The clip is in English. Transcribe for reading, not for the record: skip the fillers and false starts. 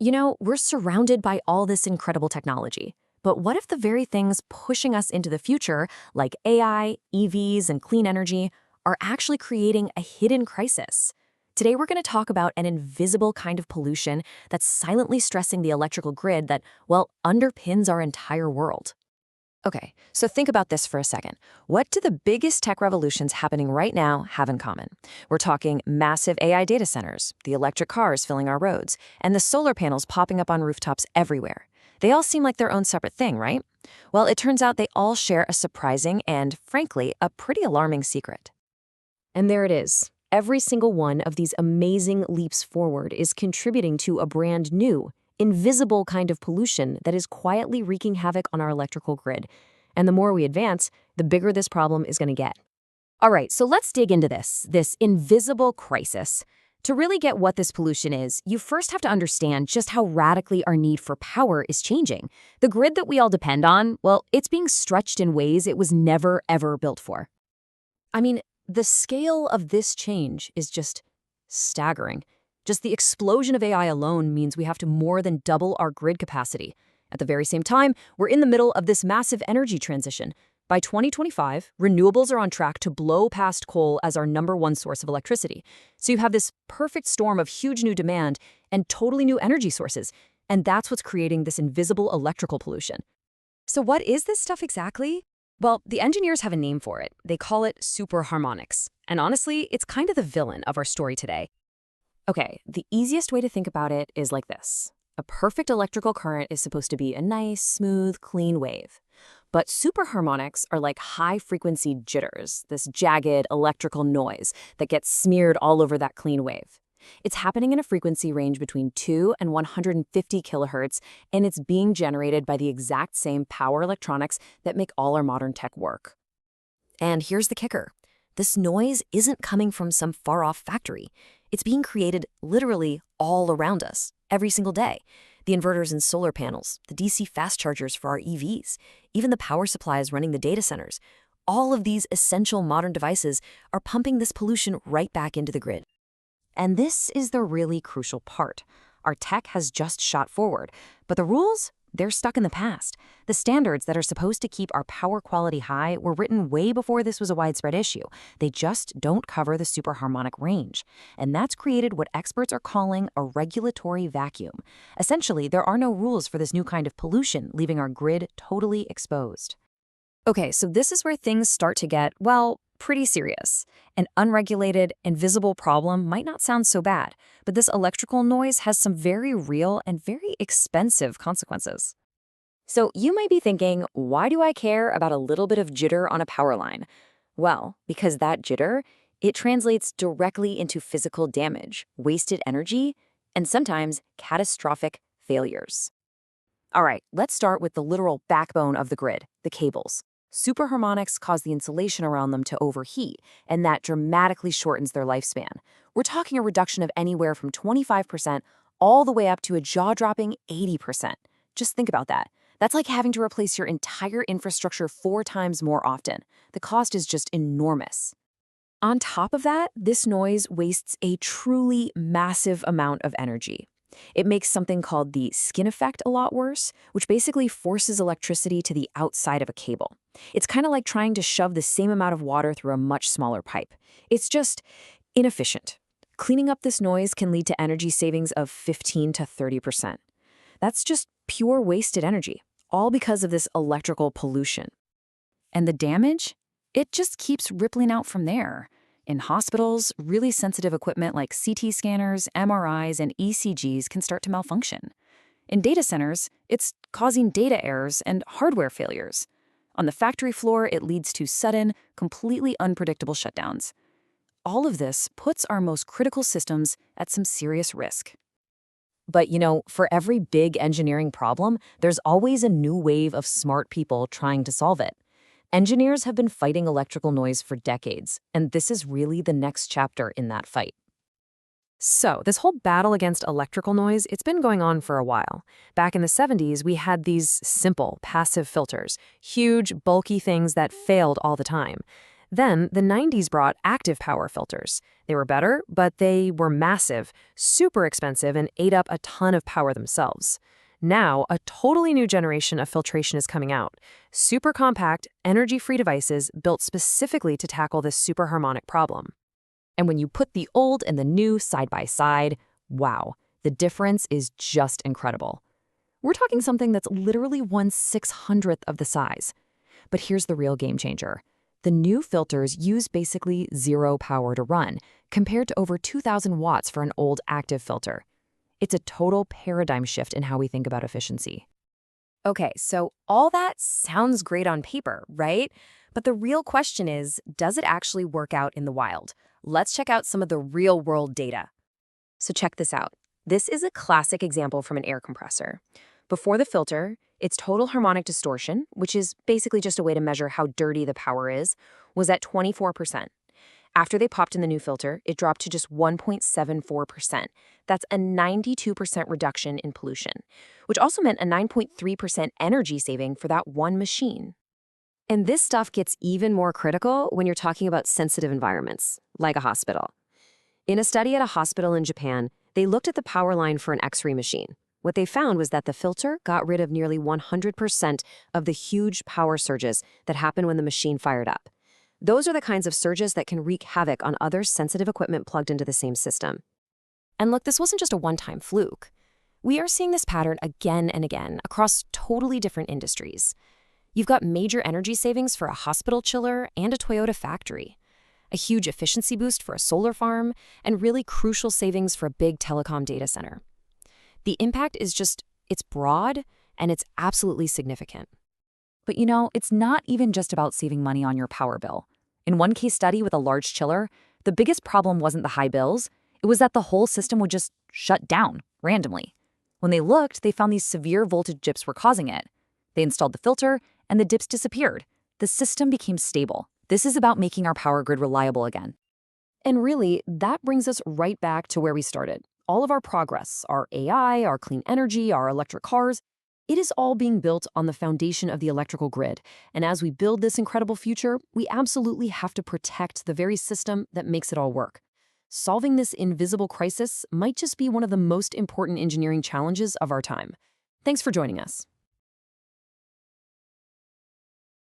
We're surrounded by all this incredible technology. But what if the very things pushing us into the future, like AI, EVs, and clean energy, are actually creating a hidden crisis? Today, we're going to talk about an invisible kind of pollution that's silently stressing the electrical grid that, well, underpins our entire world. Okay, so think about this for a second. What do the biggest tech revolutions happening right now have in common? We're talking massive AI data centers, the electric cars filling our roads, and the solar panels popping up on rooftops everywhere. They all seem like their own separate thing, right? Well, it turns out they all share a surprising and, frankly, a pretty alarming secret. And there it is. Every single one of these amazing leaps forward is contributing to a brand new, invisible kind of pollution that is quietly wreaking havoc on our electrical grid. And the more we advance, the bigger this problem is going to get. All right, so let's dig into this invisible crisis. To really get what this pollution is, you first have to understand just how radically our need for power is changing. The grid that we all depend on, well, it's being stretched in ways it was never, ever built for. I mean, the scale of this change is just staggering. Just the explosion of AI alone means we have to more than double our grid capacity. At the very same time, we're in the middle of this massive energy transition. By 2025, renewables are on track to blow past coal as our #1 source of electricity. So you have this perfect storm of huge new demand and totally new energy sources. And that's what's creating this invisible electrical pollution. So what is this stuff exactly? Well, the engineers have a name for it. They call it Supraharmonics. And honestly, it's kind of the villain of our story today. Okay, the easiest way to think about it is like this. A perfect electrical current is supposed to be a nice, smooth, clean wave. But superharmonics are like high-frequency jitters, this jagged electrical noise that gets smeared all over that clean wave. It's happening in a frequency range between 2 and 150 kilohertz, and it's being generated by the exact same power electronics that make all our modern tech work. And here's the kicker. This noise isn't coming from some far-off factory. It's being created literally all around us, every single day. The inverters and solar panels, the DC fast chargers for our EVs, even the power supplies running the data centers. All of these essential modern devices are pumping this pollution right back into the grid. And this is the really crucial part. Our tech has just shot forward, but the rules? They're stuck in the past. The standards that are supposed to keep our power quality high were written way before this was a widespread issue. They just don't cover the superharmonic range. And that's created what experts are calling a regulatory vacuum. Essentially, there are no rules for this new kind of pollution, leaving our grid totally exposed. Okay, so this is where things start to get, well, pretty serious. An unregulated, invisible problem might not sound so bad, but this electrical noise has some very real and very expensive consequences. So you might be thinking, why do I care about a little bit of jitter on a power line? Well, because that jitter, it translates directly into physical damage, wasted energy, and sometimes catastrophic failures. All right, let's start with the literal backbone of the grid, the cables. Superharmonics cause the insulation around them to overheat, and that dramatically shortens their lifespan. We're talking a reduction of anywhere from 25% all the way up to a jaw-dropping 80%. Just think about that. That's like having to replace your entire infrastructure 4 times more often. The cost is just enormous. On top of that, this noise wastes a truly massive amount of energy. It makes something called the skin effect a lot worse, which basically forces electricity to the outside of a cable. It's kind of like trying to shove the same amount of water through a much smaller pipe. It's just inefficient. Cleaning up this noise can lead to energy savings of 15 to 30%. That's just pure wasted energy, all because of this electrical pollution. And the damage? It just keeps rippling out from there. In hospitals, really sensitive equipment like CT scanners, MRIs, and ECGs can start to malfunction. In data centers, it's causing data errors and hardware failures. On the factory floor, it leads to sudden, completely unpredictable shutdowns. All of this puts our most critical systems at some serious risk. But for every big engineering problem, there's always a new wave of smart people trying to solve it. Engineers have been fighting electrical noise for decades, and this is really the next chapter in that fight. So, this whole battle against electrical noise, it's been going on for a while. Back in the 70s, we had these simple, passive filters, huge, bulky things that failed all the time. Then the 90s brought active power filters. They were better, but they were massive, super expensive, and ate up a ton of power themselves. Now, a totally new generation of filtration is coming out. Super compact, energy-free devices built specifically to tackle this superharmonic problem. And when you put the old and the new side by side, wow, the difference is just incredible. We're talking something that's literally 1/600th of the size. But here's the real game changer. The new filters use basically zero power to run, compared to over 2,000 watts for an old active filter. It's a total paradigm shift in how we think about efficiency. Okay, so all that sounds great on paper, right? But the real question is, does it actually work out in the wild? Let's check out some of the real-world data. So check this out. This is a classic example from an air compressor. Before the filter, its total harmonic distortion, which is basically just a way to measure how dirty the power is, was at 24%. After they popped in the new filter, it dropped to just 1.74%. That's a 92% reduction in pollution, which also meant a 9.3% energy saving for that one machine. And this stuff gets even more critical when you're talking about sensitive environments, like a hospital. In a study at a hospital in Japan, they looked at the power line for an X-ray machine. What they found was that the filter got rid of nearly 100% of the huge power surges that happen when the machine fired up. Those are the kinds of surges that can wreak havoc on other sensitive equipment plugged into the same system. And look, this wasn't just a one-time fluke. We are seeing this pattern again and again across totally different industries. You've got major energy savings for a hospital chiller and a Toyota factory, a huge efficiency boost for a solar farm, and really crucial savings for a big telecom data center. The impact is it's broad and it's absolutely significant. But it's not even just about saving money on your power bill. In one case study with a large chiller, the biggest problem wasn't the high bills, it was that the whole system would just shut down randomly. When they looked, they found these severe voltage dips were causing it. They installed the filter, and the dips disappeared. The system became stable. This is about making our power grid reliable again. And really, that brings us right back to where we started. All of our progress, our AI, our clean energy, our electric cars, it is all being built on the foundation of the electrical grid. And as we build this incredible future, we absolutely have to protect the very system that makes it all work. Solving this invisible crisis might just be one of the most important engineering challenges of our time. Thanks for joining us.